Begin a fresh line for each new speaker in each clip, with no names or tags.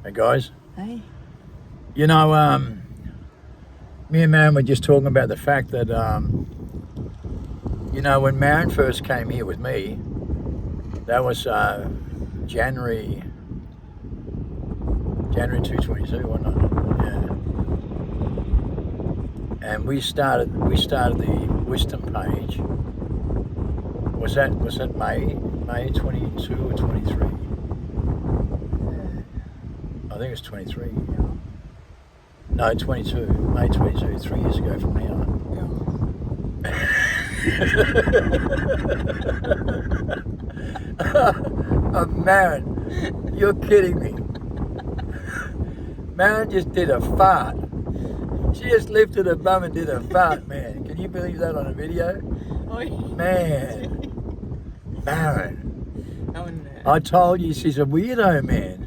Hey guys.
Hey.
You know, me and Marion were just talking about the fact that, you know, when Marion first came here with me, that was January 2022, wasn't it? Yeah. And we started the Wisdom page. Was that May 22 or 23? I think it was 23. No, 22. May 22, 3 years ago from now. Oh, Marion, you're kidding me. Marion just did a fart. She just lifted her bum and did a fart, man. Can you believe that on a video? Man. Marion. I told you she's a weirdo, man.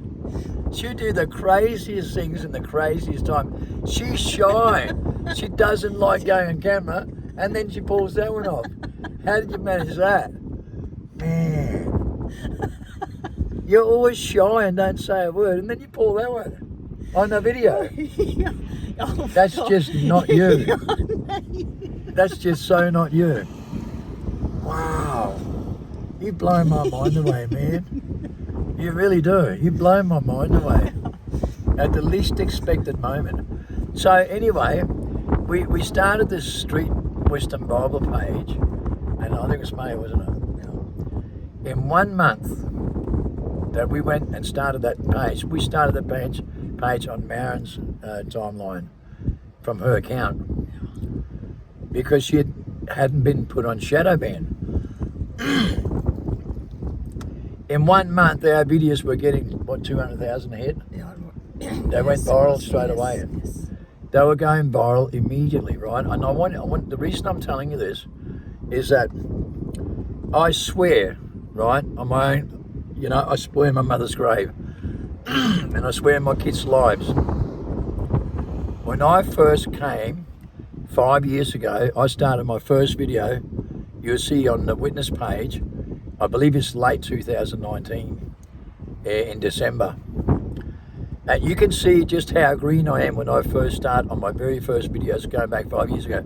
She'll do the craziest things in the craziest time. She's shy. She doesn't like going on camera, and then she pulls that one off. How did you manage that? Man. You're always shy and don't say a word, and then you pull that one on the video. That's just not you. That's just so not you. Wow. You blow my mind away, man. You really do. You blow my mind away at the least expected moment. So anyway, we started this Street Wisdom Bible page, and I think it was May, wasn't it? In 1 month that we went and started that page, we started the page on Marion's timeline from her account because she hadn't been put on shadow ban. In 1 month, our videos were getting, what, 200,000 a hit? They went viral straight away.
Yes.
They were going viral immediately, right? And I want the reason I'm telling you this is that I swear, right, on my own, you know, I swear in my mother's grave, and I swear in my kids' lives. When I first came 5 years ago, I started my first video. You'll see on the witness page. I believe it's late 2019, in December. And you can see just how green I am when I first start on my very first videos going back 5 years ago.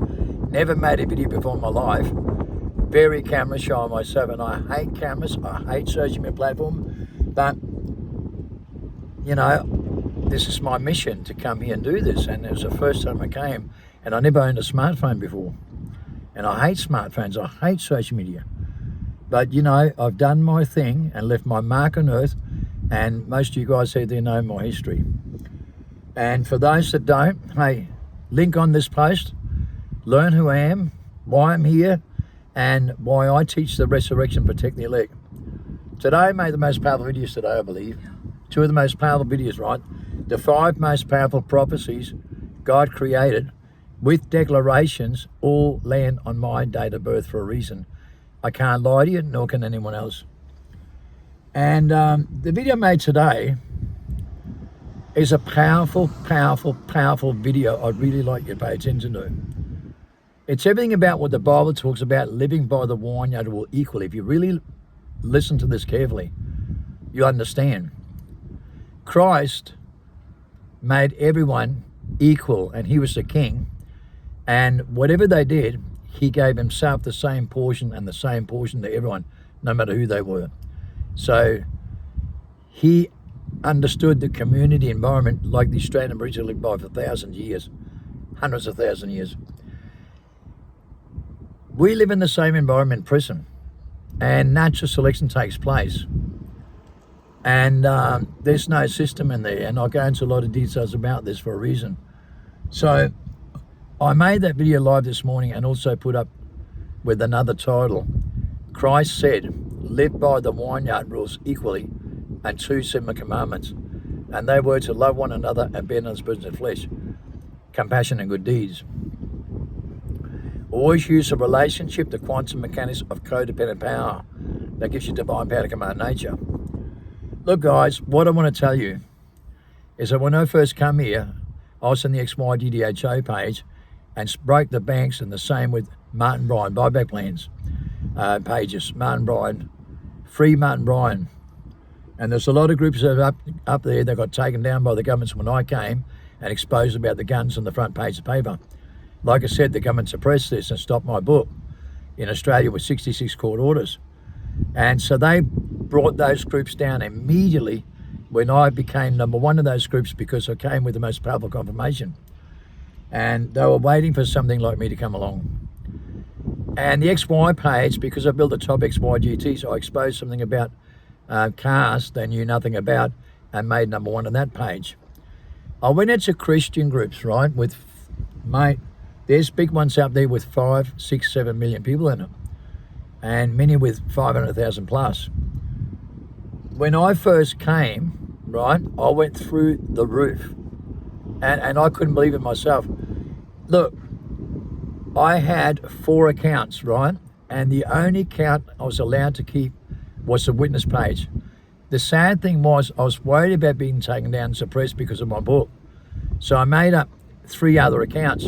Never made a video before in my life. Very camera shy myself, and I hate cameras. I hate social media platform. But, you know, this is my mission to come here and do this. And it was the first time I came, and I never owned a smartphone before. And I hate smartphones. I hate social media. But, you know, I've done my thing and left my mark on earth, and most of you guys out there know my history. And for those that don't, hey, link on this post, learn who I am, why I'm here, and why I teach the resurrection, protect the elect. Today I made the most powerful videos today, I believe. 2 of the most powerful videos, right? The 5 most powerful prophecies God created with declarations all land on my date of birth for a reason. I can't lie to you, nor can anyone else. And the video I made today is a powerful, powerful, powerful video I'd really like you to pay attention to. It's everything about what the Bible talks about, living by the vineyard will equal. If you really listen to this carefully, you understand. Christ made everyone equal, and he was the king. And whatever they did, he gave himself the same portion and the same portion to everyone, no matter who they were. So he understood the community environment like the Australian Aboriginal lived by for 1,000 years, hundreds of 1,000 years. We live in the same environment in prison, and natural selection takes place. And there's no system in there, and I'll go into a lot of details about this for a reason. So I made that video live this morning and also put up with another title. Christ said, live by the vineyard rules equally, and 2 similar commandments. And they were to love one another and bear none person of flesh, compassion and good deeds. Always use a relationship, the quantum mechanics of codependent power that gives you divine power to command nature. Look guys, what I want to tell you is that when I first come here, I was on the XYDDHO page and broke the banks, and the same with Martin Bryan buyback plans pages. Martin Bryan, free Martin Bryan, And there's a lot of groups that are up there that got taken down by the governments when I came and exposed about the guns on the front page of the paper. Like I said, the government suppressed this and stopped my book in Australia with 66 court orders. And so they brought those groups down immediately when I became number one of those groups, because I came with the most powerful confirmation. And they were waiting for something like me to come along. And the XY page, because I built the top XY GTs, I exposed something about cars they knew nothing about and made number one on that page. I went into Christian groups, right, with, mate, there's big ones out there with 5, 6, 7 million people in them, and many with 500,000 plus. When I first came, right, I went through the roof, and I couldn't believe it myself. Look, I had 4 accounts, right, and the only account I was allowed to keep was the witness page. The sad thing was I was worried about being taken down and suppressed because of my book. So I made up 3 other accounts,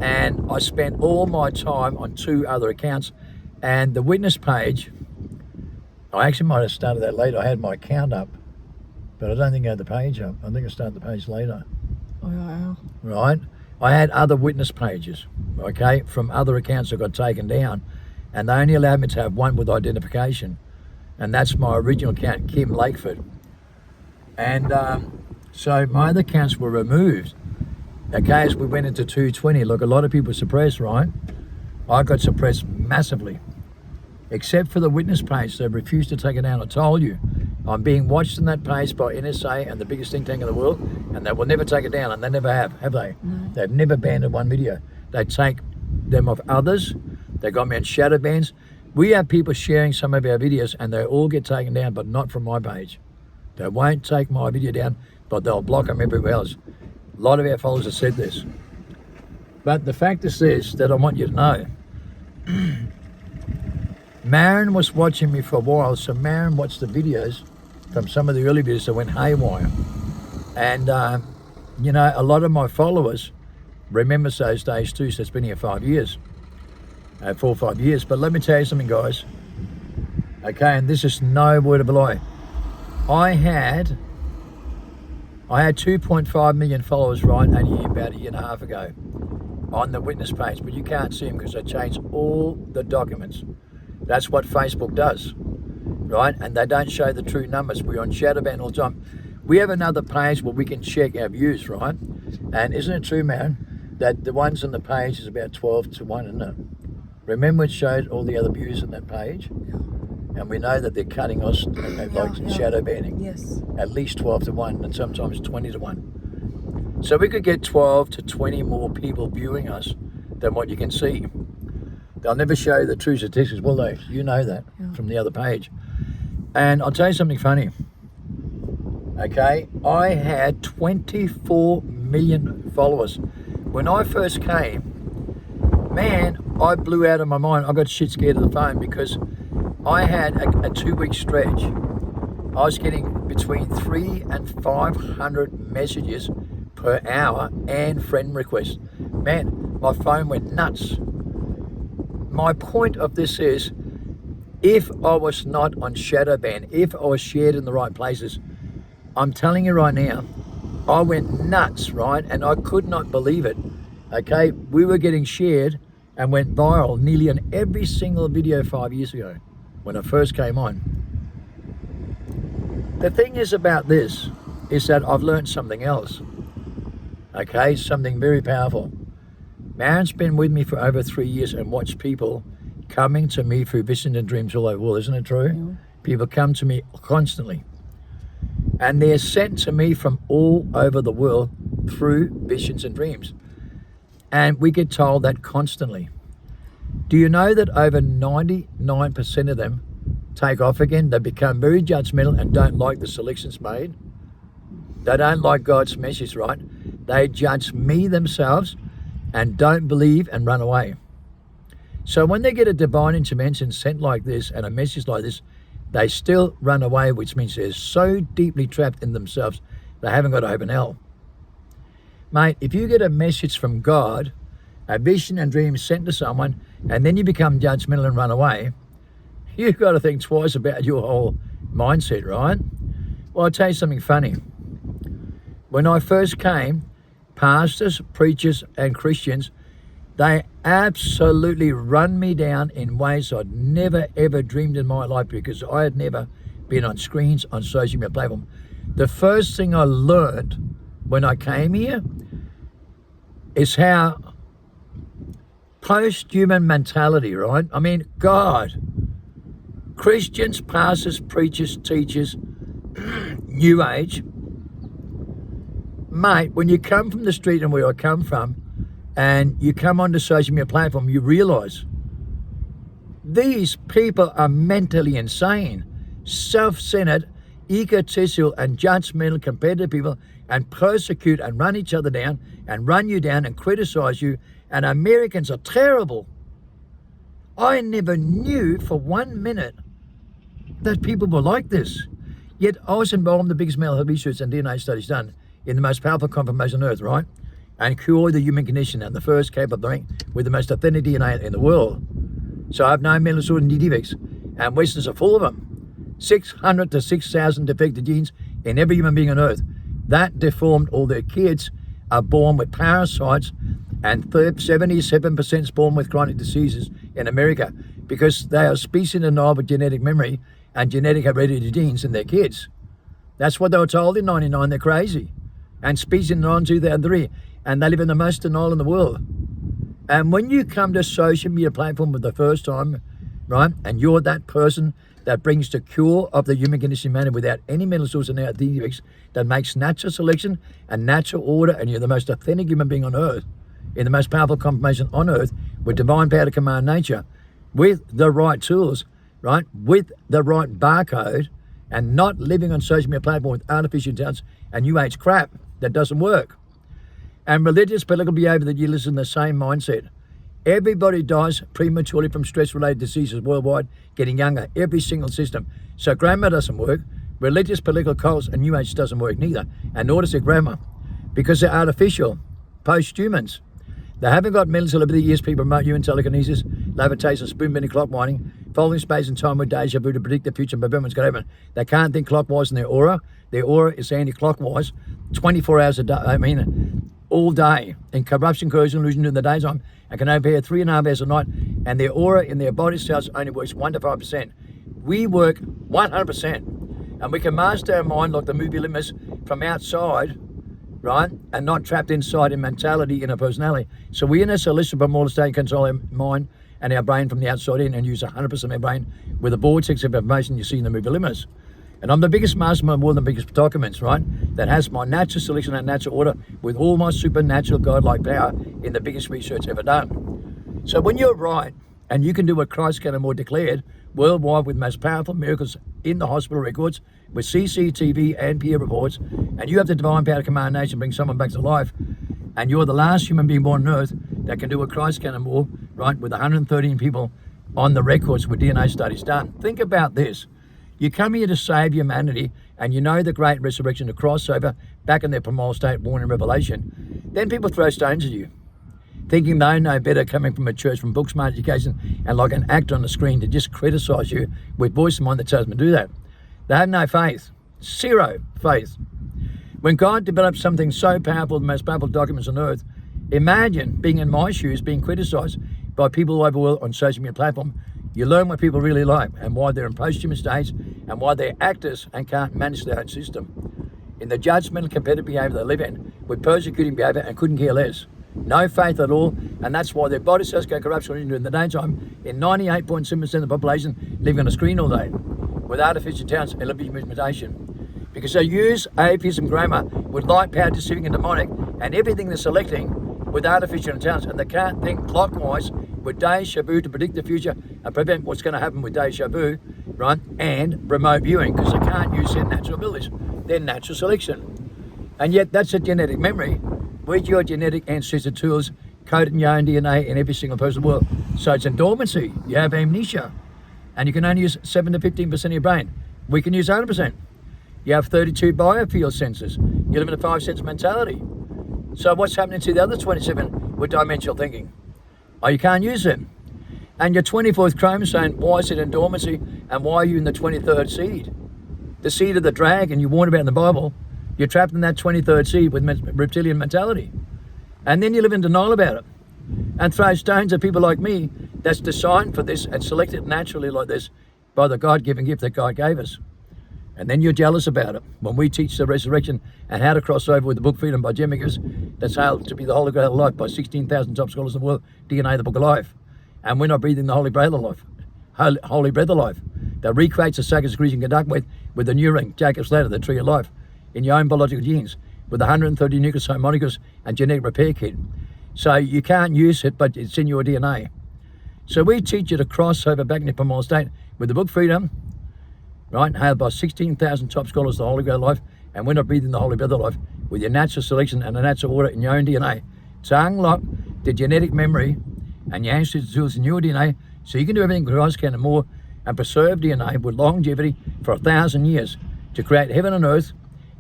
and I spent all my time on 2 other accounts. And the witness page, I actually might have started that later. I had my account up, but I don't think I had the page up. I think I started the page later.
Oh, wow.
Right? I had other witness pages, okay, from other accounts that got taken down, and they only allowed me to have one with identification. And that's my original account, Kim Lakeford. And so my other accounts were removed. Okay, as we went into 220, look, a lot of people suppressed, right? I got suppressed massively, except for the witness page. They refused to take it down. I told you, I'm being watched on that page by NSA and the biggest think tank in the world, and they will never take it down, and they never have they?
No.
They've never banned one video. They take them off others. They got me on shadow bans. We have people sharing some of our videos and they all get taken down, but not from my page. They won't take my video down, but they'll block them everywhere else. A lot of our followers have said this. But the fact is this, that I want you to know. Maren was watching me for a while, so Maren watched the videos from some of the early videos that went haywire. And, you know, a lot of my followers remember those days too, so it's been here 5 years. 4 or 5 years. But let me tell you something, guys. Okay, and this is no word of a lie. I had 2.5 million followers, right, only about a year and a half ago on the witness page, but you can't see them because I changed all the documents. That's what Facebook does, right? And they don't show the true numbers. We're on shadow ban all the time. We have another page where we can check our views, right? And isn't it true, man, that the ones on the page is about 12 to 1, isn't it? Remember it showed all the other views on that page? And we know that they're cutting us, shadow banning.
Yes.
At least 12 to 1 and sometimes 20 to 1. So we could get 12 to 20 more people viewing us than what you can see. They'll never show the true statistics, will they? You know that from the other page. And I'll tell you something funny. Okay, I had 24 million followers. When I first came, man, I blew out of my mind. I got shit scared of the phone because I had a 2-week stretch. I was getting between 300 and 500 messages per hour and friend requests. Man, my phone went nuts. My point of this is, if I was not on shadow ban, if I was shared in the right places, I'm telling you right now, I went nuts, right? And I could not believe it. Okay, we were getting shared and went viral nearly on every single video 5 years ago when I first came on. The thing is about this is that I've learned something else. Okay, something very powerful. Maren's been with me for over 3 years and watched people coming to me through visions and dreams all over the world. Isn't it true? Yeah. People come to me constantly. And they're sent to me from all over the world through visions and dreams. And we get told that constantly. Do you know that over 99% of them take off again? They become very judgmental and don't like the selections made. They don't like God's message, right? They judge me themselves and don't believe and run away. So when they get a divine intervention sent like this and a message like this, they still run away, which means they're so deeply trapped in themselves, they haven't got hope in hell. Mate, if you get a message from God, a vision and dream sent to someone, and then you become judgmental and run away, you've got to think twice about your whole mindset, right? Well, I'll tell you something funny. When I first came, pastors, preachers, and Christians, they absolutely run me down in ways I'd never, ever dreamed in my life, because I had never been on screens, on social media platform. The first thing I learned when I came here is how post-human mentality, right? I mean, God, Christians, pastors, preachers, teachers, New Age, mate, when you come from the street and where I come from, and you come onto social media platform, you realise these people are mentally insane, self-centered, egotistical and judgmental, competitive people, and persecute and run each other down and run you down and criticise you, and Americans are terrible. I never knew for 1 minute that people were like this. Yet I was involved in the biggest medical research and DNA studies done in the most powerful confirmation on earth, right? And cure the human condition, and the first capable blank with the most authentic DNA in the world. So I have no mental disorder and defects, and Westerners are full of them. 600 to 6,000 defective genes in every human being on earth. That deformed all their kids are born with parasites, and 77% is born with chronic diseases in America, because they are species denial with genetic memory and genetic hereditary genes in their kids. That's what they were told in 99, they're crazy. And species denial in 2003, and they live in the most denial in the world. And when you come to social media platform for the first time, right, and you're that person that brings the cure of the human condition man without any mental source and defects, that makes natural selection and natural order, and you're the most authentic human being on earth, in the most powerful confirmation on earth, with divine power to command nature, with the right tools, right, with the right barcode, and not living on social media platform with artificial intelligence and New Age crap that doesn't work. And religious political behavior that you listen to the same mindset. Everybody dies prematurely from stress-related diseases worldwide, getting younger, every single system. So grammar doesn't work. Religious, political, cults, and New Age doesn't work neither. And nor does their grammar, because they're artificial, post-humans. They haven't got mental telepathy, yes, people promote you in telekinesis, levitation, spoon-bending, clock winding, folding space and time with deja vu to predict the future and prevent what's going to happen. They can't think clockwise in their aura. Their aura is anti-clockwise, 24 hours a day, all day, in corruption, coercion, illusion during the daytime, and can overhear 3.5 hours a night, and their aura in their body cells only works 1 to 5%. We work 100%, and we can master our mind like the movie Limits from outside, right, and not trapped inside in mentality, in a personality. So we in a celestial primordial state control our mind and our brain from the outside in, and use 100% of our brain with a vortex of information you see in the movie Limits. And I'm the biggest mastermind, more than the biggest documents, right? That has my natural selection and natural order with all my supernatural godlike power in the biggest research ever done. So when you're right, and you can do what Christ can and more declared worldwide with most powerful miracles in the hospital records, with CCTV and peer reports, and you have the divine power to command nature, bring someone back to life, and you're the last human being born on earth that can do what Christ can and more, right? With 113 people on the records with DNA studies done. Think about this. You come here to save humanity, and you know the great resurrection, the crossover, back in their primal state, born in Revelation. Then people throw stones at you, thinking they know better, coming from a church, from book smart education, and like an actor on the screen to just criticise you with voice in mind that tells them to do that. They have no faith, zero faith. When God developed something so powerful, the most powerful documents on earth, imagine being in my shoes, being criticised by people all over the world on social media platform. You learn what people really like and why they're in post-human states and why they're actors and can't manage their own system. In the judgmental competitive behaviour they live in, with persecuting behaviour and couldn't care less. No faith at all, and that's why their body cells go corruption in the daytime, in 98.7% of the population living on a screen all day, with artificial intelligence and imitation. Because they use atheism grammar with light, power, deceiving and demonic, and everything they're selecting with artificial intelligence, and they can't think clockwise with deja vu to predict the future and prevent what's going to happen with deja vu, right? And remote viewing, because they can't use their natural abilities, their natural selection. And yet that's a genetic memory with your genetic ancestor tools coded in your own DNA in every single person in the world. So it's in dormancy. You have amnesia, and you can only use 7 to 15% of your brain. We can use 100%. You have 32 biofield sensors. You live in a 5 sense mentality. So what's happening to the other 27 with dimensional thinking? Oh, you can't use them. And your 24th chromosome, why is it in dormancy, and why are you in the 23rd seed? the seed of the dragon you warned about in the Bible, you're trapped in that 23rd seed with reptilian mentality. And then you live in denial about it and throw stones at people like me that's designed for this and selected naturally like this by the God-given gift that God gave us. And then you're jealous about it. When we teach the resurrection and how to cross over with the book Freedom by Jim Miggers, that's held to be the Holy Grail of life by 16,000 top scholars in the world, DNA, the book of life. And we're not breathing the Holy Breath of life. Holy Breath of life that recreates the sacred secretion you conduct with the new ring, Jacob's ladder, the tree of life, in your own biological genes, with 130 nucleoside molecules and genetic repair kit. So you can't use it, but it's in your DNA. So we teach you to cross over back into primal state with the book Freedom, right, held by 16,000 top scholars, the Holy Grail of life, and we're not breathing the Holy Breath of life with your natural selection and the natural order in your own DNA to unlock the genetic memory and your ancestral tools in your DNA, so you can do everything Christ can and more, and preserve DNA with longevity for 1,000 years to create heaven and earth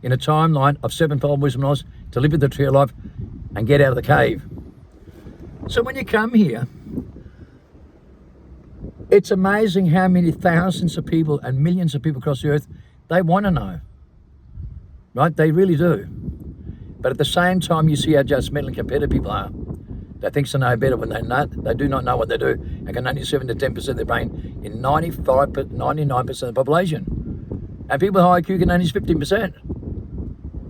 in a timeline of sevenfold wisdom knowledge to live with the tree of life and get out of the cave. So when you come here, it's amazing how many thousands of people and millions of people across the earth, they want to know, right? They really do. But at the same time, you see how judgmental and competitive people are. They think they know better when they do not know what they do and can only 7 to 10% of their brain in 99% of the population. And people with high IQ can only use 15%.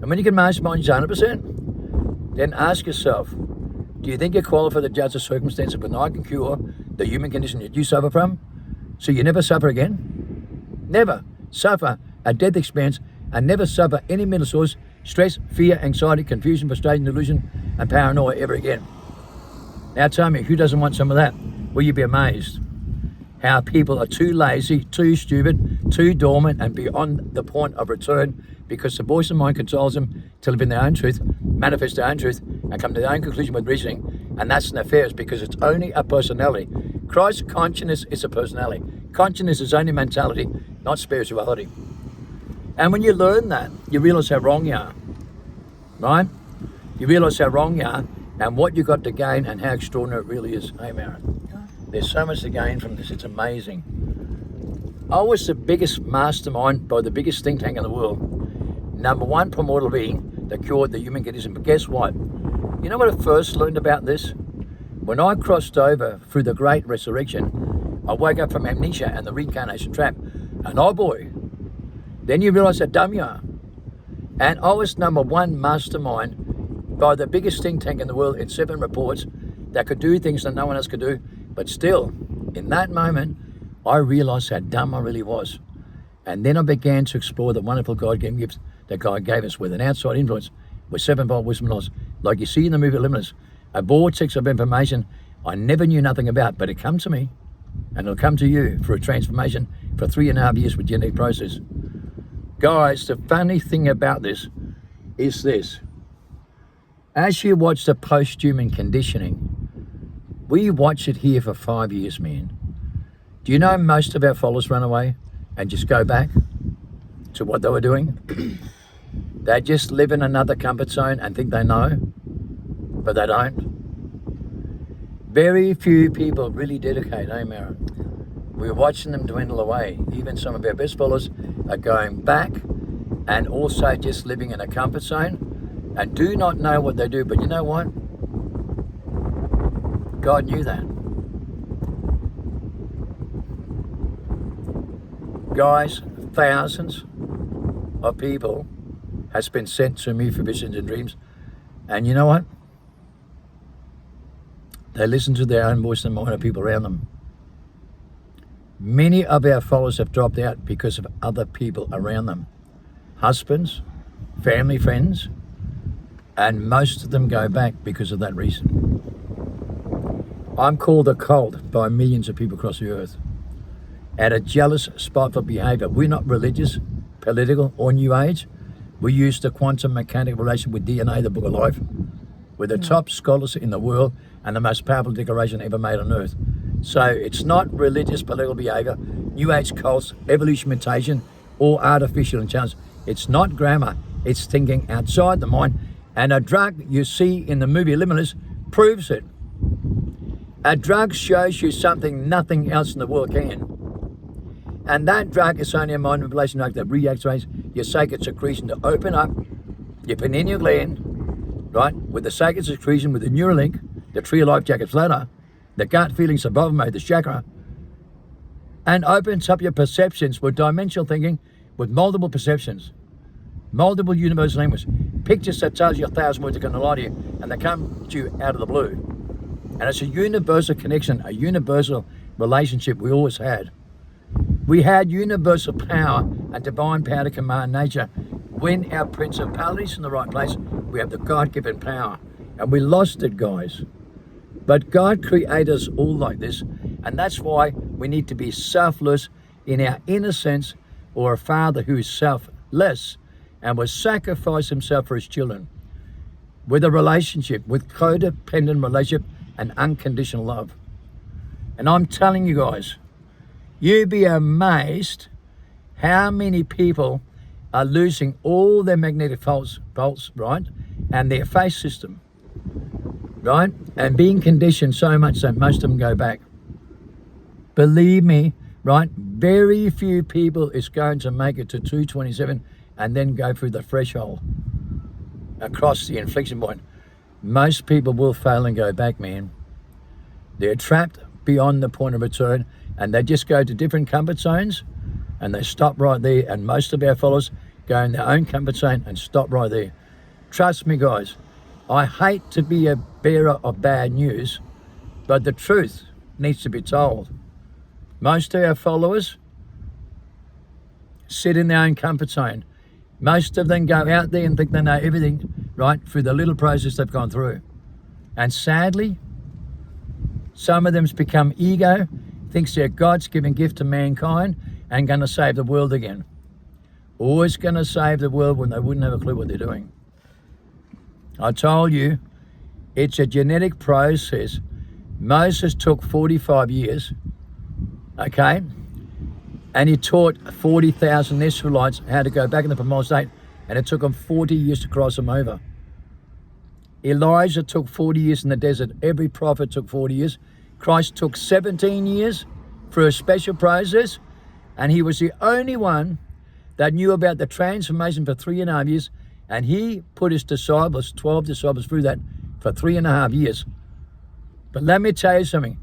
And when you can mastermind 100%, then ask yourself, do you think you're qualified to judge the circumstances when I can cure the human condition that you suffer from? So you never suffer again? Never suffer a death experience and never suffer any mental source, stress, fear, anxiety, confusion, frustration, delusion, and paranoia ever again. Now tell me, who doesn't want some of that? Will you be amazed how people are too lazy, too stupid, too dormant, and beyond the point of return because the voice of mind controls them to live in their own truth, manifest their own truth, and come to their own conclusion with reasoning. And that's nefarious because it's only a personality. Christ's consciousness is a personality. Consciousness is only mentality, not spirituality. And when you learn that, you realize how wrong you are, right? You realize how wrong you are and what you got to gain and how extraordinary it really is. Hey, Maren, there's so much to gain from this. It's amazing. I was the biggest mastermind by the biggest think tank in the world. #1 primordial being that cured the human condition. But guess what? You know what I first learned about this? When I crossed over through the great resurrection, I woke up from amnesia and the reincarnation trap. And oh boy, then you realize how dumb you are. And I was #1 mastermind by the biggest think tank in the world in 7 reports that could do things that no one else could do. But still, in that moment, I realized how dumb I really was. And then I began to explore the wonderful God-given gifts that God gave us with an outside influence, with 7-fold wisdom knowledge, like you see in the movie Limitless, a vortex of information I never knew nothing about, but it come to me, and it'll come to you through a transformation for 3.5 years with genetic process. Guys, the funny thing about this is this. As you watch the post-human conditioning, we watch it here for 5 years, man. Do you know most of our followers run away and just go back to what they were doing? They just live in another comfort zone and think they know, but they don't. Very few people really dedicate, hey, Maren? We're watching them dwindle away. Even some of our best followers are going back and also just living in a comfort zone and do not know what they do. But you know what? God knew that. Guys, thousands of people has been sent to me for visions and dreams. And you know what? They listen to their own voice and mind of people around them. Many of our followers have dropped out because of other people around them. Husbands, family, friends, and most of them go back because of that reason. I'm called a cult by millions of people across the earth. At a jealous, spiteful behavior. We're not religious, political, or New Age. We use the quantum mechanical relation with DNA, the book of life. We're the top scholars in the world and the most powerful declaration ever made on earth. So it's not religious, political behavior, New Age cults, evolution, mutation, or artificial intelligence. It's not grammar. It's thinking outside the mind. And a drug you see in the movie Limitless proves it. A drug shows you something nothing else in the world can. And that drug is only a mind manipulation drug that reactivates your sacred secretion to open up your pineal gland, right? With the sacred secretion, with the Neuralink, the tree of life jacket flutter, the gut feeling survival mode, the chakra, and opens up your perceptions with dimensional thinking, with multiple perceptions, multiple universal language, pictures that tells you 1,000 words are going to lie to you, and they come to you out of the blue. And it's a universal connection, a universal relationship we always had. We had universal power and divine power to command nature. When our principalities in the right place, we have the God-given power. And we lost it, guys. But God created us all like this, and that's why we need to be selfless in our innocence, or a father who is selfless and will sacrifice himself for his children. With a relationship, with codependent relationship and unconditional love. And I'm telling you guys, you'd be amazed how many people are losing all their magnetic faults, right? And their face system, right? And being conditioned so much that most of them go back. Believe me, right? Very few people is going to make it to 227 and then go through the threshold across the inflection point. Most people will fail and go back, man. They're trapped beyond the point of return, and they just go to different comfort zones and they stop right there. And most of our followers go in their own comfort zone and stop right there. Trust me, guys, I hate to be a bearer of bad news, but the truth needs to be told. Most of our followers sit in their own comfort zone. Most of them go out there and think they know everything, right, through the little process they've gone through. And sadly, some of them's become ego, thinks they're God's given gift to mankind and going to save the world again. Always going to save the world when they wouldn't have a clue what they're doing. I told you, it's a genetic process. Moses took 45 years, okay? And he taught 40,000 Israelites how to go back in the promised state, and it took them 40 years to cross them over. Elijah took 40 years in the desert. Every prophet took 40 years. Christ took 17 years through a special process, and he was the only one that knew about the transformation for 3.5 years, and he put his disciples, 12 disciples, through that for 3.5 years. But let me tell you something.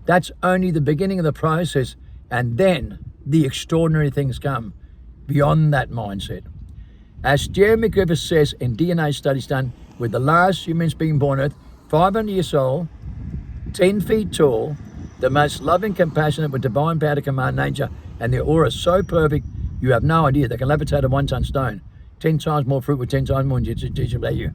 That's only the beginning of the process, and then the extraordinary things come beyond that mindset. As Jeremy Griffith says in DNA studies done with the last humans being born on Earth, 500 years old, 10 feet tall, the most loving, compassionate, with divine power to command nature, and their aura is so perfect, you have no idea. They can levitate a 1-ton stone, 10 times more fruit with 10 times more value.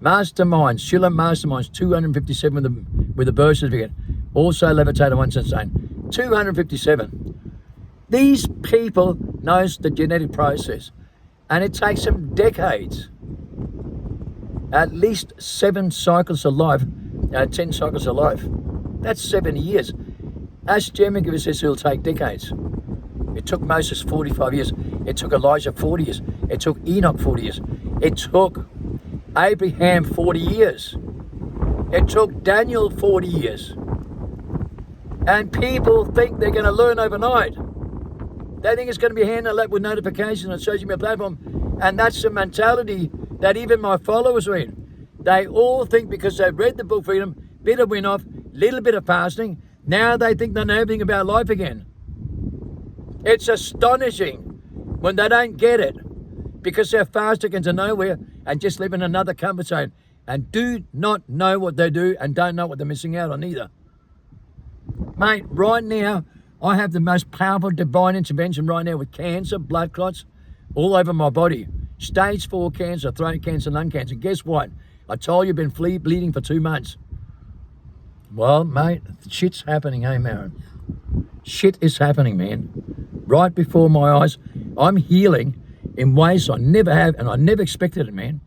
Masterminds, Schiller Masterminds, 257 with a birth certificate, also levitate a 1-ton stone, 257. These people knows the genetic process, and it takes them decades. At least 7 cycles of life, 10 cycles of life. That's 70 years. As Jeremy Griffith says, it'll take decades. It took Moses 45 years. It took Elijah 40 years. It took Enoch 40 years. It took Abraham 40 years. It took Daniel 40 years. And people think they're going to learn overnight. They think it's going to be handled up with notifications on social media platform. And that's the mentality that even my followers are in. They all think because they've read the book Freedom, bit of win off, little bit of fasting, now they think they know everything about life again. It's astonishing when they don't get it because they're fasting into nowhere and just live in another comfort zone and do not know what they do and don't know what they're missing out on either. Mate, right now, I have the most powerful divine intervention right now with cancer, blood clots, all over my body. Stage 4 cancer, throat cancer, lung cancer. Guess what? I told you I've been bleeding for 2 months. Well, mate, shit's happening, hey, Marin? Shit is happening, man. Right before my eyes. I'm healing in ways I never have, and I never expected it, man.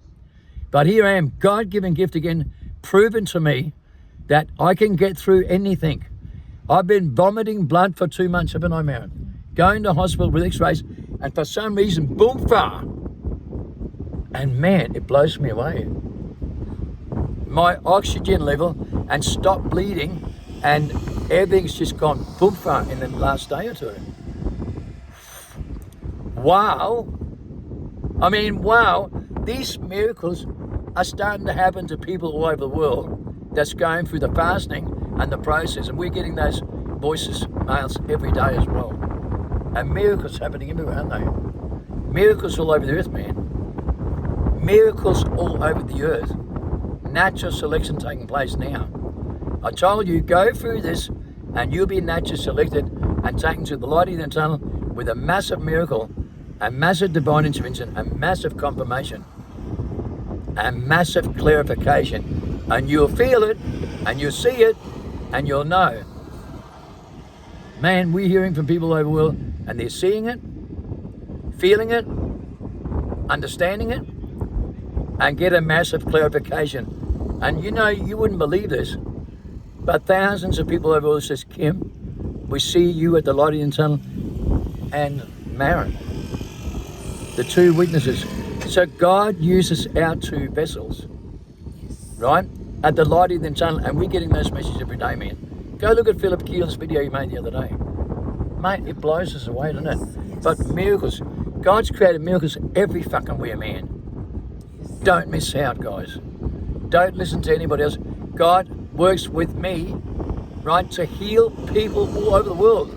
But here I am, God-given gift again, proven to me that I can get through anything. I've been vomiting blood for 2 months, haven't I, Marin? Going to hospital with x-rays, and for some reason, boom, far. And man, it blows me away. My oxygen level and stop bleeding, and everything's just gone boom, far in the last day or two. wow. I mean, wow. These miracles are starting to happen to people all over the world that's going through the fasting and the process, and we're getting those voices, mails, every day as well. And miracles happening everywhere, aren't they? Miracles all over the earth, man. Miracles all over the earth. Natural selection taking place now. I told you, go through this and you'll be naturally selected and taken to the light of the tunnel with a massive miracle, a massive divine intervention, a massive confirmation, a massive clarification. And you'll feel it, and you'll see it, and you'll know. Man, we're hearing from people all over the world, and they're seeing it, feeling it, understanding it, and get a massive clarification. And you know, you wouldn't believe this, but thousands of people over the world says, Kim, we see you at the light of the tunnel, and Maren, the two witnesses. So God uses our two vessels, right, at the light of the tunnel, and we're getting those messages every day, man. Go look at Philip Keel's video he made the other day. Mate, it blows us away, doesn't it? But miracles, God's created miracles every fucking where, man. Don't miss out, guys. Don't listen to anybody else. God works with me, right, to heal people all over the world.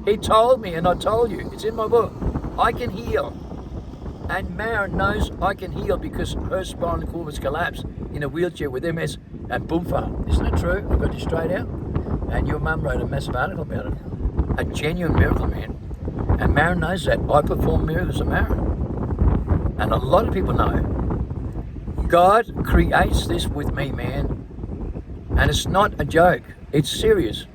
He told me, and I told you, it's in my book, I can heal. And Maren knows I can heal because her spinal cord was collapsed in a wheelchair with MS and boomfa. Isn't it true? I got you straight out. And your mum wrote a massive article about it. A genuine miracle, man. And Maren knows that. I perform miracles of Maren. And a lot of people know. God creates this with me, man. And it's not a joke. It's serious.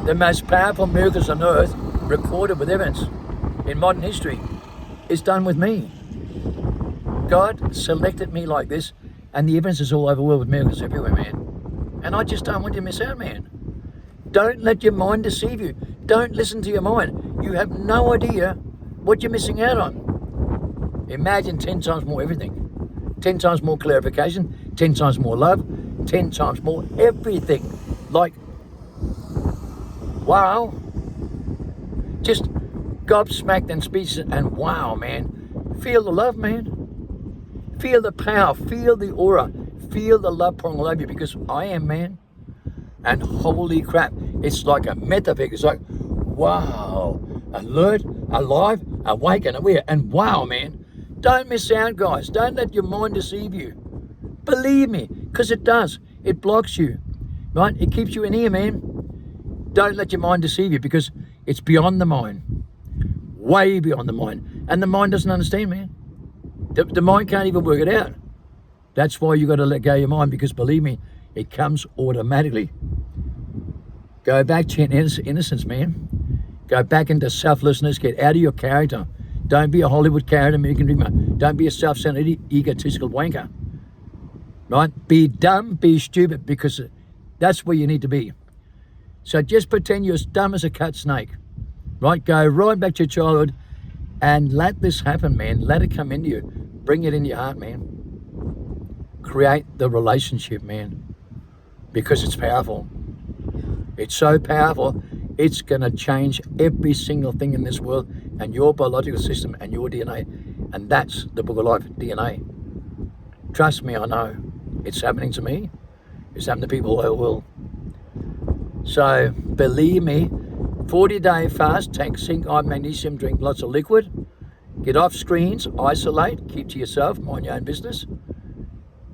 The most powerful miracles on earth, recorded with evidence in modern history, is done with me. God selected me like this, and the evidence is all over the world with miracles everywhere, man. And I just don't want you to miss out, man. Don't let your mind deceive you. Don't listen to your mind. You have no idea what you're missing out on. Imagine 10 times more everything. 10 times more clarification, 10 times more love, 10 times more everything. Like, wow. Just gobsmacked and speechless, and wow, man. Feel the love, man. Feel the power, feel the aura, feel the love pouring all over you, because I am, man. And holy crap, it's like a METH effect. It's like, wow, alert, alive, awake and aware, and wow, man. Don't miss out, guys. Don't let your mind deceive you. Believe me, because it does. It blocks you, right? It keeps you in here, man. Don't let your mind deceive you, because it's beyond the mind. Way beyond the mind. And the mind doesn't understand, man. The mind can't even work it out. That's why you got to let go of your mind, because believe me, it comes automatically. Go back to your innocence, man. Go back into selflessness. Get out of your character. Don't be a Hollywood character, American dreamer. Don't be a self-centered, egotistical wanker. Right? Be dumb, be stupid, because that's where you need to be. So just pretend you're as dumb as a cut snake. Right? Go right back to your childhood and let this happen, man. Let it come into you. Bring it into your heart, man. Create the relationship, man. Because it's powerful. It's so powerful, it's going to change every single thing in this world and your biological system and your DNA. And that's the Book of Life, DNA. Trust me, I know. It's happening to me. It's happening to people all over the world. So, believe me, 40-day fast, take zinc, iron, magnesium, drink lots of liquid. Get off screens, isolate, keep to yourself, mind your own business.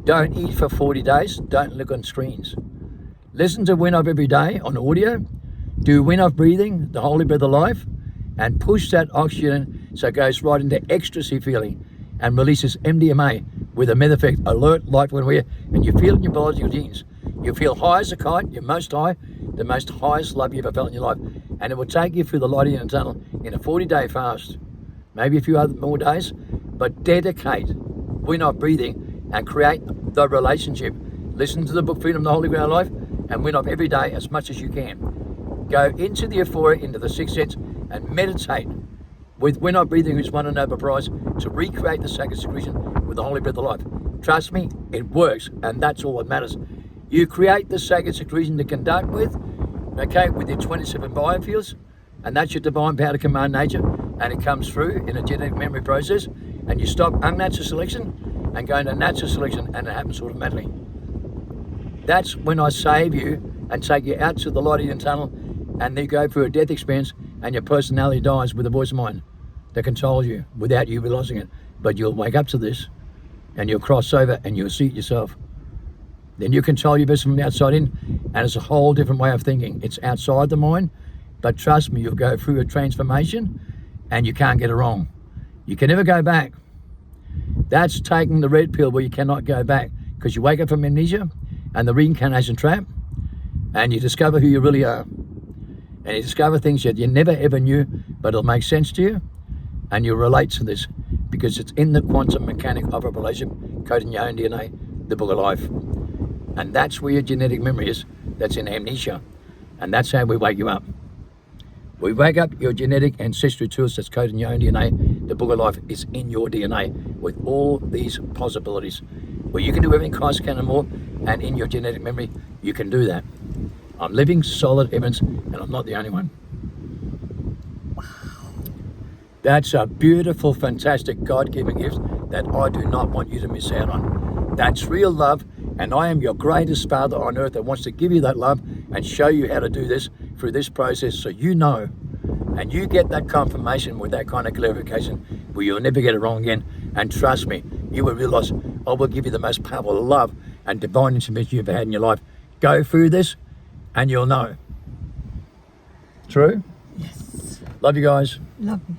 Don't eat for 40 days, don't look on screens. Listen to Win Off every day on audio. Do Win Off breathing, the holy breath of life, and push that oxygen so it goes right into ecstasy feeling and releases MDMA with a METH effect, alert, light when we're, and you feel it in your biological genes. You feel high as a kite, you're most high, the most highest love you've ever felt in your life. And it will take you through the light in the tunnel in a 40-day fast. Maybe a few other more days, but dedicate Win Off breathing and create the relationship. Listen to the book Freedom, the Holy Ground of Life, and Win Off every day as much as you can. Go into the euphoria, into the sixth sense, and meditate with Win Off breathing, who's won a Nobel Prize, to recreate the sacred secretion with the holy breath of life. Trust me, it works, and that's all that matters. You create the sacred secretion to conduct with, okay, with your 27 biofields, and that's your divine power to command nature. and it comes through in a genetic memory process, and you stop unnatural selection and go into natural selection, and it happens automatically. That's when I save you and take you out to the light of your tunnel, and you go through a death experience, and your personality dies with a voice of mind that controls you without you realizing it. But you'll wake up to this, and you'll cross over, and you'll see it yourself. Then you control your business from the outside in, and it's a whole different way of thinking. It's outside the mind, but trust me, you'll go through a transformation, and you can't get it wrong. You can never go back. That's taking the red pill where you cannot go back, because you wake up from amnesia and the reincarnation trap, and you discover who you really are. And you discover things that you never ever knew, but it'll make sense to you, and you'll relate to this, because it's in the quantum mechanic of a relationship, coded in your own DNA, the book of life. And that's where your genetic memory is. That's in amnesia. And that's how we wake you up. We wake up your genetic ancestry tools that's coded in your own DNA. The book of life is in your DNA with all these possibilities, where you can do everything Christ can and more, and in your genetic memory, you can do that. I'm living solid evidence, and I'm not the only one. That's a beautiful, fantastic, God-given gift that I do not want you to miss out on. That's real love, and I am your greatest Father on earth that wants to give you that love and show you how to do this through this process, so you know, and you get that confirmation with that kind of clarification where you'll never get it wrong again. And trust me, you will realize I will give you the most powerful love and divine intervention you've ever had in your life. Go through this, and you'll know. True?
Yes.
Love you guys.
Love you.